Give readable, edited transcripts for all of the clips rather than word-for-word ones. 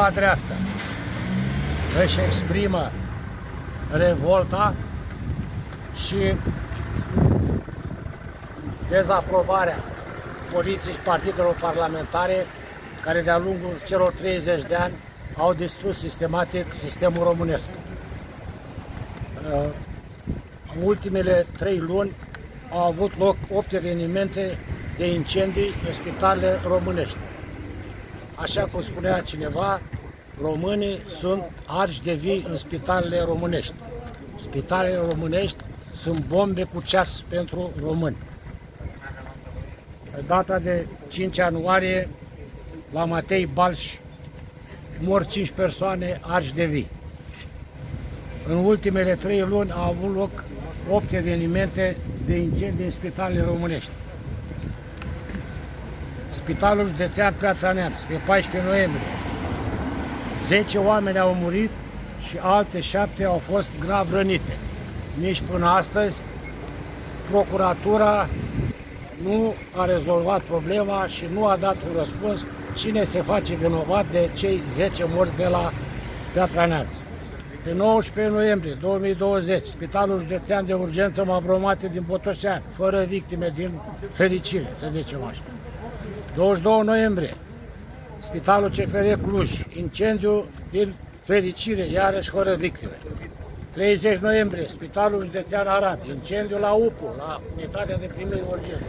Dreapta își exprimă revolta și dezaprobarea poliției și partidelor parlamentare care de-a lungul celor 30 de ani au distrus sistematic sistemul românesc. În ultimele 3 luni au avut loc 8 evenimente de incendii în spitalele românești. Așa cum spunea cineva, românii sunt arși de vii în spitalele românești. Spitalele românești sunt bombe cu ceas pentru români. Pe data de 5 ianuarie, la Matei Balș, mor 5 persoane arși de vii. În ultimele 3 luni au avut loc 8 evenimente de incendii în spitalele românești. Spitalul Județean Piatra Neamț, pe 14 noiembrie, 10 oameni au murit și alte 7 au fost grav rănite. Nici până astăzi, procuratura nu a rezolvat problema și nu a dat un răspuns cine se face vinovat de cei 10 morți de la Piatra Neamț. Pe 19 noiembrie 2020, Spitalul Județean de Urgență Mavromate din Botoșani, fără victime, din fericire, să zicem așa. 22 noiembrie, Spitalul CFR Cluj, incendiu din fericire, iarăși fără victime. 30 noiembrie, Spitalul Județean Arad, incendiu la UPU, la Unitatea de Primiri Urgență.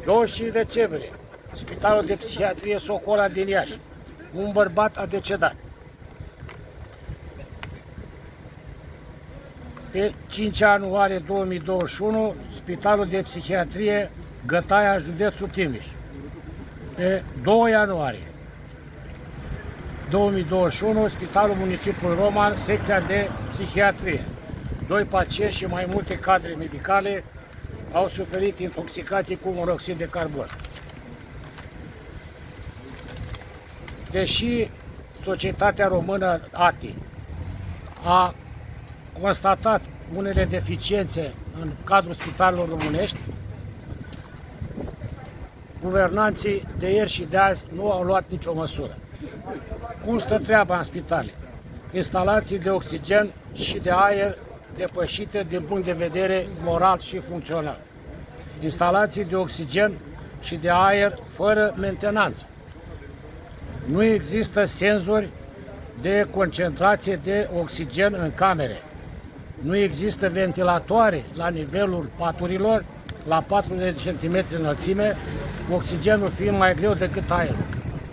25 decembrie, Spitalul de Psihiatrie Socola din Iași, un bărbat a decedat. Pe 5 ianuarie 2021, Spitalul de Psihiatrie Gătaia, județul Timiș. Pe 2 ianuarie 2021, Spitalul Municipiul Roman, secția de psihiatrie. 2 pacienți și mai multe cadre medicale au suferit intoxicații cu monoxid de carbon. Deși Societatea Română ATI a constatat unele deficiențe în cadrul spitalelor românești, guvernanții de ieri și de azi nu au luat nicio măsură. Cum stă treaba în spitale? Instalații de oxigen și de aer depășite din punct de vedere moral și funcțional. Instalații de oxigen și de aer fără mentenanță. Nu există senzori de concentrație de oxigen în camere. Nu există ventilatoare la nivelul paturilor, la 40 cm înălțime, oxigenul fiind mai greu decât aerul.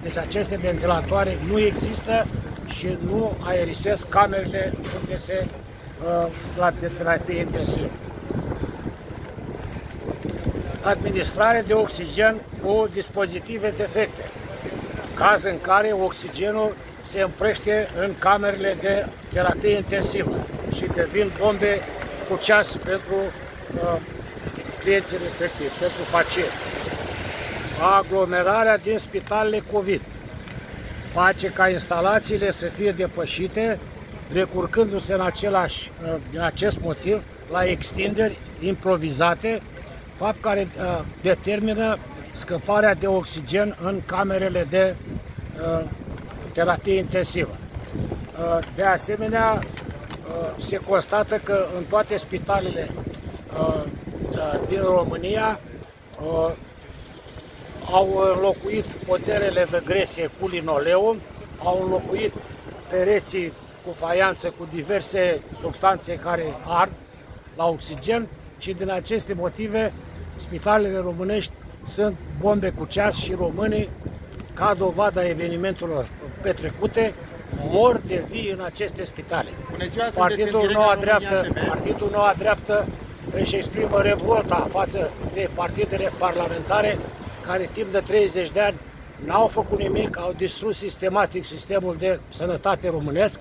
Deci aceste ventilatoare nu există și nu aerisesc camerele unde se la terapie intensivă. Administrare de oxigen cu dispozitive defecte, caz în care oxigenul se împrăște în camerele de terapie intensivă și devin bombe cu ceas pentru clienții respectivi, pentru pacienți. Aglomerarea din spitalele COVID face ca instalațiile să fie depășite, recurgându-se în acest motiv la extinderi improvizate, fapt care determină scăparea de oxigen în camerele de terapie intensivă. De asemenea, se constată că în toate spitalele din România au înlocuit modelele de gresie cu linoleum, au înlocuit pereții cu faianță cu diverse substanțe care ard la oxigen și din aceste motive spitalele românești sunt bombe cu ceas și românii, ca dovadă a evenimentelor petrecute, mor de vii în aceste spitale. Partidul Noua Dreaptă își exprimă revolta față de partidele parlamentare care timp de 30 de ani n-au făcut nimic, au distrus sistematic sistemul de sănătate românesc,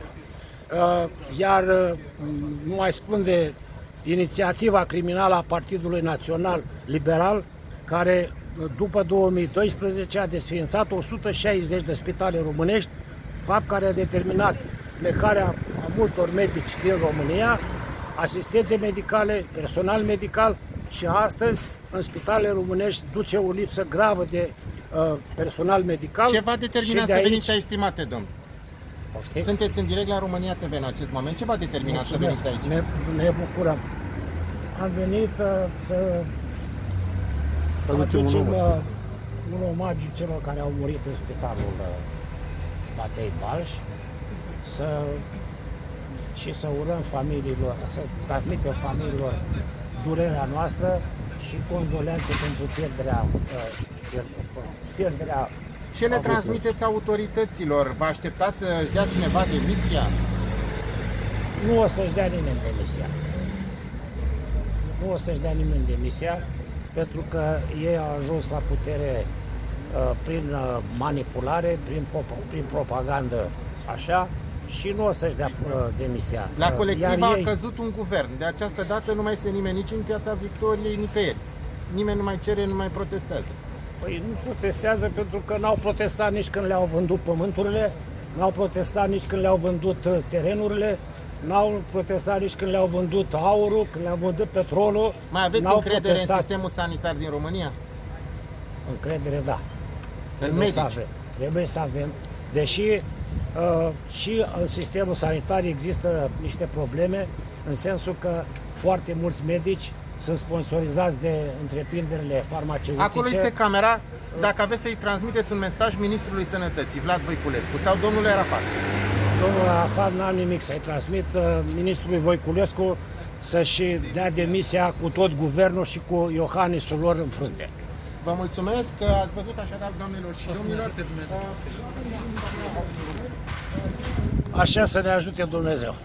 iar nu mai spun de inițiativa criminală a Partidului Național Liberal, care după 2012 a desființat 160 de spitale românești, fapt care a determinat plecarea a multor medici din România, asistente medicale, personal medical și astăzi în spitalele românești duce o lipsă gravă de personal medical. Ce va determina să veniți aici, estimate domn? Poftim? Sunteți în direct la România TV în acest moment. Ce v-a determinat să veniți aici? Ne bucurăm. Am venit să aducem un omagiu celor care au murit în spitalul Matei Balș și să urăm familiilor, să transmitem familiilor durerea noastră și condoleanțe pentru pierderea. Ce le transmiteți autorităților? Vă așteptați să-și dea cineva demisia? Nu o să-și dea nimeni demisia. Nu o să-și dea nimeni demisia, pentru că ei au ajuns la putere prin manipulare, prin propagandă, așa, și nu o să-și dea demisia. La Colectiv a căzut un guvern. De această dată nu mai este nimeni nici în Piața Victoriei, nicăieri. Nimeni nu mai cere, nu mai protestează. Păi nu protestează pentru că n-au protestat nici când le-au vândut pământurile, n-au protestat nici când le-au vândut terenurile, n-au protestat nici când le-au vândut aurul, când le-au vândut petrolul. Mai aveți încredere în sistemul sanitar din România? Încredere, da. În medici? Trebuie să avem. Deși și în sistemul sanitar există niște probleme, în sensul că foarte mulți medici sunt sponsorizați de întreprinderile farmaceutice. Acolo este camera, dacă aveți să-i transmiteți un mesaj Ministrului Sănătății, Vlad Voiculescu, sau domnul Arafat. Domnul Arafat n-am nimic să-i transmit, ministrului Voiculescu să-și dea demisia cu tot guvernul și cu Iohannisul lor în frunte. Vă mulțumesc că ați văzut așadar, doamnelor și domnilor. Așa să ne ajute Dumnezeu.